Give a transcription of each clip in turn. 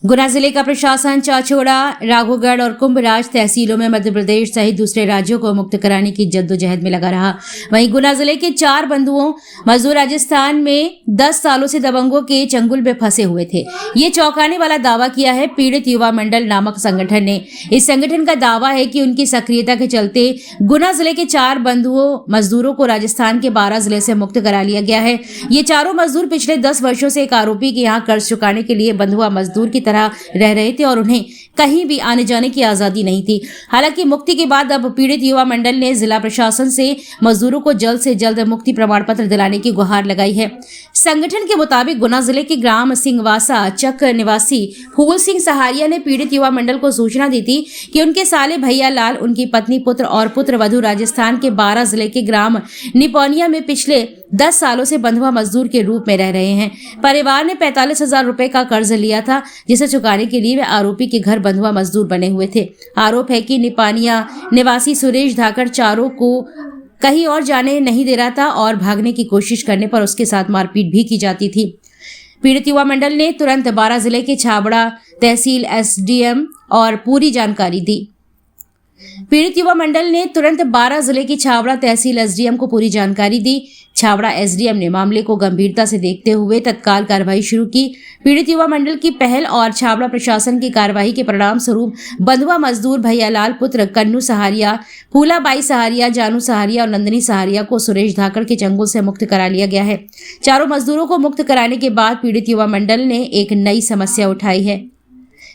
गुना जिले का प्रशासन चाचौड़ा, राघोगढ़ और कुंभराज तहसीलों में मध्य प्रदेश सहित दूसरे राज्यों को मुक्त कराने की जद्दोजहद में लगा रहा। वहीं गुना जिले के 4 बंधुओं मजदूर राजस्थान में 10 सालों से दबंगों के चंगुल में फंसे हुए थे। ये चौंकाने वाला दावा किया है पीड़ित युवा मंडल नामक संगठन ने। इस संगठन का दावा है कि उनकी सक्रियता के चलते गुना जिले के 4 बंधुओं मजदूरों को राजस्थान के 12 जिले से मुक्त करा लिया गया है। ये चारों मजदूर पिछले 10 वर्षों से एक आरोपी के यहाँ कर्ज चुकाने के लिए बंधुआ मजदूर की तरह रह रहे थे और उन्हें कहीं भी आने जाने की आजादी नहीं थी। हालांकि मुक्ति के बाद अब पीड़ित युवा मंडल ने जिला प्रशासन से मजदूरों को जल्द से जल्द मुक्ति प्रमाण पत्र दिलाने की गुहार लगाई है। संगठन के मुताबिक गुना जिले के ग्राम सिंहवासा चक निवासी फूल सिंह सहारिया ने पीड़ित युवा मंडल को सूचना दी थी कि उनके साले भैया लाल, उनकी पत्नी, पुत्र और पुत्र वधू राजस्थान के 12 जिले के ग्राम निपौनिया में पिछले 10 सालों से बंधुआ मजदूर के रूप में रह रहे हैं। परिवार ने 45,000 रुपए का कर्ज लिया था, जिसे चुकाने के लिए वे आरोपी के घर बंधुआ मजदूर बने हुए थे। आरोप है कि निपानिया निवासी सुरेश धाकड़ चारों को कहीं और जाने नहीं दे रहा था और भागने की कोशिश करने पर उसके साथ मारपीट भी की जाती थी। पीड़ित युवा मंडल ने तुरंत 12 जिले के छाबड़ा तहसील एसडीएम और पूरी जानकारी दी। पीड़ित युवा मंडल ने तुरंत 12 जिले की छाबड़ा तहसील एसडीएम को पूरी जानकारी दी। छाबड़ा एसडीएम ने मामले को गंभीरता से देखते हुए तत्काल कार्रवाई शुरू की। पीड़ित युवा मंडल की पहल और छाबड़ा प्रशासन की कार्रवाई के परिणाम स्वरूप बंधुआ मजदूर भैयालाल पुत्र कन्नू सहारिया, फूलाबाई सहारिया, जानू सहारिया और नंदनी सहारिया को सुरेश धाकड़ के चंगुल से मुक्त करा लिया गया है। चारों मजदूरों को मुक्त कराने के बाद पीड़ित युवा मंडल ने एक नई समस्या उठाई है।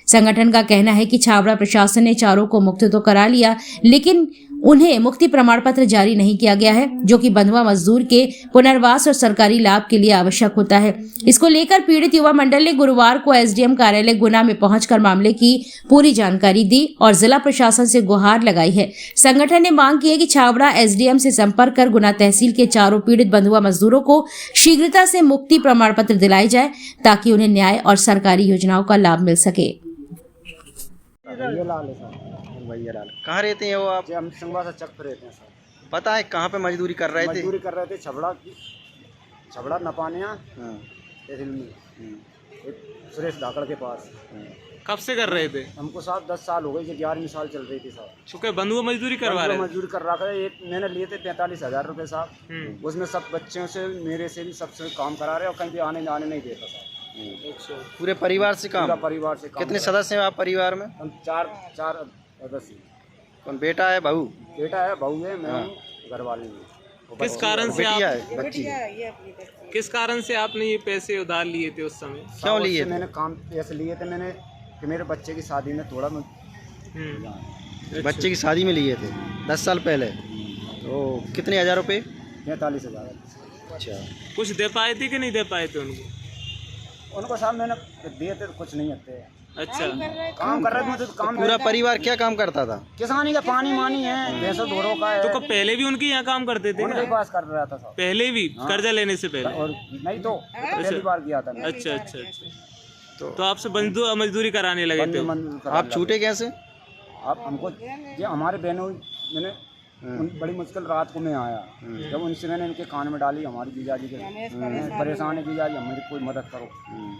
संगठन का कहना है कि छाबड़ा प्रशासन ने चारों को मुक्त तो करा लिया, लेकिन उन्हें मुक्ति प्रमाण पत्र जारी नहीं किया गया है, जो कि बंधुआ मजदूर के पुनर्वास और सरकारी लाभ के लिए आवश्यक होता है। इसको लेकर पीड़ित युवा मंडल ने गुरुवार को एसडीएम कार्यालय गुना में पहुंचकर मामले की पूरी जानकारी दी और जिला प्रशासन से गुहार लगाई है। संगठन ने मांग की है कि छाबड़ा एसडीएम से संपर्क कर गुना तहसील के चारों पीड़ित बंधुआ मजदूरों को शीघ्रता से मुक्ति प्रमाण पत्र दिलाए जाए, ताकि उन्हें न्याय और सरकारी योजनाओं का लाभ मिल सके। भैया लाल कहाँ रहते हैं वो आप? हम सिंहवासा चक पे रहते हैं सर। पता है कहाँ पे मजदूरी कर रहे थे? मजदूरी कर रहे थे छबड़ा नपानिया तहसील में, एक सुरेश धाकड़ के पास। कब से कर रहे थे? हमको साहब 10 साल हो गए, 11वीं साल चल रही थी साहब। चुके बंधुआ मजदूरी करवा रहे? मजदूरी कर रहा था। एक मैंने लिए थे 45,000 रुपये साहब। उसमें सब बच्चों से, मेरे से भी सबसे काम करा रहे और कहीं भी आने जाने नहीं देता साहब। पूरे परिवार से काम? पूरा परिवार से काम। कितने सदस्य हैं आप परिवार में? हम चार सदस्य। कौन बेटा है, बहू? बेटा है, बहू है, मैं हूँ, घर वाली हूँ। किस कारण से आप बच्ची? किस कारण से आपने ये पैसे उधार लिए थे उस समय? क्यों लिए? मैंने काम ऐसे लिए थे मैंने कि मेरे बच्चे की शादी में थोड़ा बच्चे की शादी में लिए थे 10 साल पहले। तो कितने हजार रुपए? 45,000। अच्छा, कुछ दे पाए थे कि नहीं दे पाए थे उनको साहब मैंने दिए थे, कुछ नहीं आते। अच्छा, काम कर रहे थे तो काम। पूरा परिवार क्या काम करता था? किसानी का, पानी मानी है, भैंसों धोरों का है। तो कब पहले भी उनके यहाँ काम करते थे? उनके पास कर रहा था साहब। पहले भी कर्जा लेने से पहले? और नहीं तो पहली बार किया था। अच्छा अच्छा अच्छा। तो आपसे बंधुआ मजदूरी कराने लगे थे? आप छूटे कैसे? आप हमको ये हमारे बहनों मैंने बड़ी मुश्किल रात को मैं आया, जब उनसे मैंने इनके कान में डाली, हमारी जीजाजी के परेशान है, जीजाजी मेरी कोई मदद करो,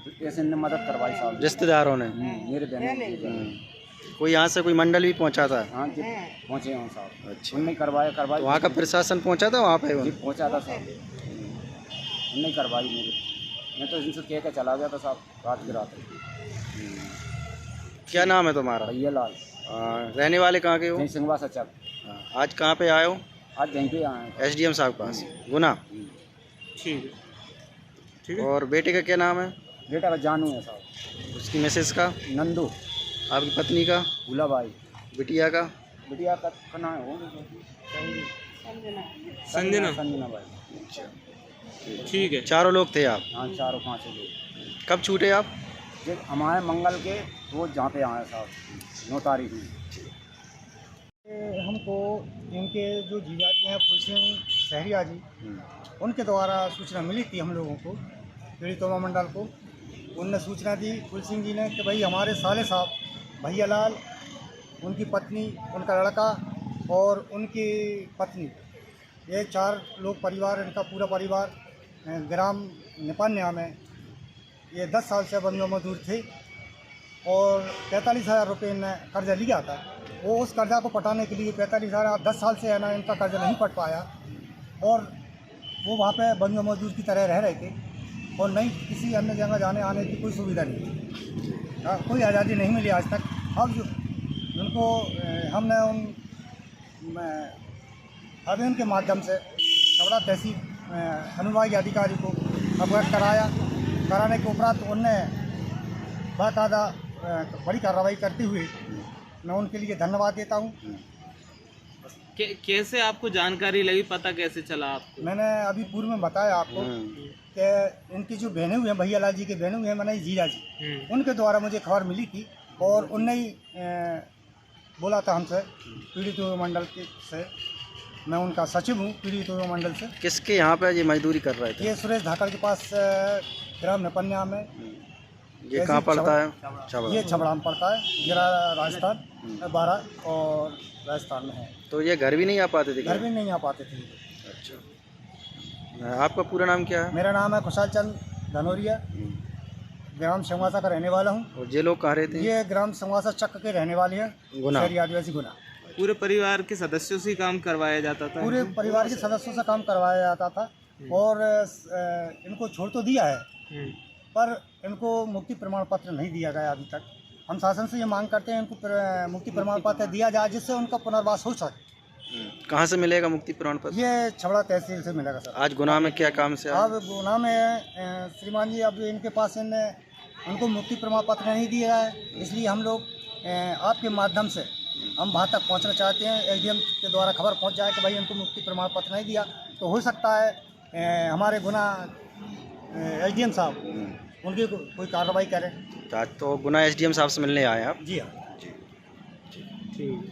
तो ऐसे इनने मदद करवाई साहब, रिश्तेदारों ने। मेरे बहनों कोई यहाँ से कोई मंडल भी पहुँचा था? हाँ जी, पहुँचे हैं साहब। अच्छा, उनने करवाया तो वहाँ का प्रशासन पहुँचा था वहाँ पे? जी पहुँचा था साहब, उनने करवाई मेरी। मैं तो इनसे कह के चला गया था साहब, रात की रात। क्या नाम है तुम्हारा? भैया लाल। रहने वाले कहाँ के हो? सिंहवासा चक। आज कहाँ पे आए हो? आज यहीं पे आए हैं एसडीएम साहब के पास, गुना। ठीक है, ठीक है। और बेटे का क्या नाम है? बेटा का जानू है साहब। उसकी मिसेस का? नंदू। आपकी पत्नी का? फूलाबाई। बिटिया का? बिटिया का नाम है संजना बाई। ठीक है। चारों लोग थे आप? हाँ, 4-5 लोग। कब छूटे आप? जब हमारे मंगल के रोज जहाँ पे आए साहब, 9 तारीख में। हमको इनके जो जीजाजी हैं फूल सिंह सहरिया जी, उनके द्वारा सूचना मिली थी हम लोगों को, पीड़ित युवा मंडल को। उनने सूचना दी फूल सिंह जी ने कि भाई हमारे साले साहब भैया लाल, उनकी पत्नी, उनका लड़का और उनकी पत्नी, ये 4 लोग परिवार, इनका पूरा परिवार ग्राम निपान्या में ये 10 साल से बंधुआ मजदूर थे और 45,000 रुपये इनने कर्जा लिया था। वो उस कर्जा को पटाने के लिए 45,000 10 साल से है ना इनका कर्जा नहीं पट पाया और वो वहाँ पे बंद मजदूर की तरह रह रहे थे और नहीं किसी अन्य जगह जाने आने की कोई सुविधा नहीं थी। कोई आज़ादी नहीं मिली आज तक। अब जो उनको हमने अभियान के माध्यम से छबड़ा तहसील अनुविभागीय अधिकारी को अवगत कराने के उपरांत उनने बाकायदा बड़ी कार्रवाई करते हुए मैं उनके लिए धन्यवाद देता हूँ। कैसे आपको जानकारी लगी, पता कैसे चला आपको? मैंने अभी पूर्व में बताया आपको कि इनकी जो बहनें हुई हैं, भैया लाल जी के बहनें हुई हैं, मैंने जीजा जी, उनके द्वारा मुझे खबर मिली थी और उनने ही बोला था हमसे पीड़ित मंडल के से। मैं उनका सचिव हूँ पीड़ित मंडल से। किसके यहाँ पे ये मजदूरी कर रहे थे? ये सुरेश धाकड़ के पास ग्राम नपन्या में। ये कहाँ पड़ता है? ये छबड़ा में पड़ता है, जिला राजस्थान 12 और राजस्थान में है। तो ये घर भी नहीं आ पाते थे? घर भी नहीं आ पाते थे। अच्छा, आपका पूरा नाम क्या है? मेरा नाम है खुशाल चंद धनोरिया, ग्राम संवासा का रहने वाला हूँ। और ये लोग कहाँ रहते हैं? ये ग्राम संवासा चक्र के रहने वाले हैं, गुना। शहरी आदिवासी गुना। पूरे परिवार के सदस्यों से ही काम करवाया जाता था? पूरे परिवार के सदस्यों से काम करवाया जाता था और इनको छोड़ तो दिया है पर इनको मुक्ति प्रमाण पत्र नहीं दिया गया अभी तक। हम शासन से ये मांग करते हैं इनको मुक्ति प्रमाण पत्र दिया जाए जिससे उनका पुनर्वास हो सके। कहाँ से मिलेगा मुक्ति प्रमाण पत्र? ये छबड़ा तहसील से मिलेगा सर। आज गुना में क्या काम से आए? अब गुना में श्रीमान जी अब इनके पास उनको मुक्ति प्रमाण पत्र नहीं दिया है, इसलिए हम लोग आपके माध्यम से हम वहाँ तक पहुँचना चाहते हैं। एसडीएम के द्वारा खबर पहुँच जाए कि भाई इनको मुक्ति प्रमाण पत्र नहीं दिया तो हो सकता है हमारे गुना एसडीएम साहब उनकी कोई कार्रवाई करें। तो गुना एसडीएम साहब से मिलने आए आप? जी हाँ। ठीक।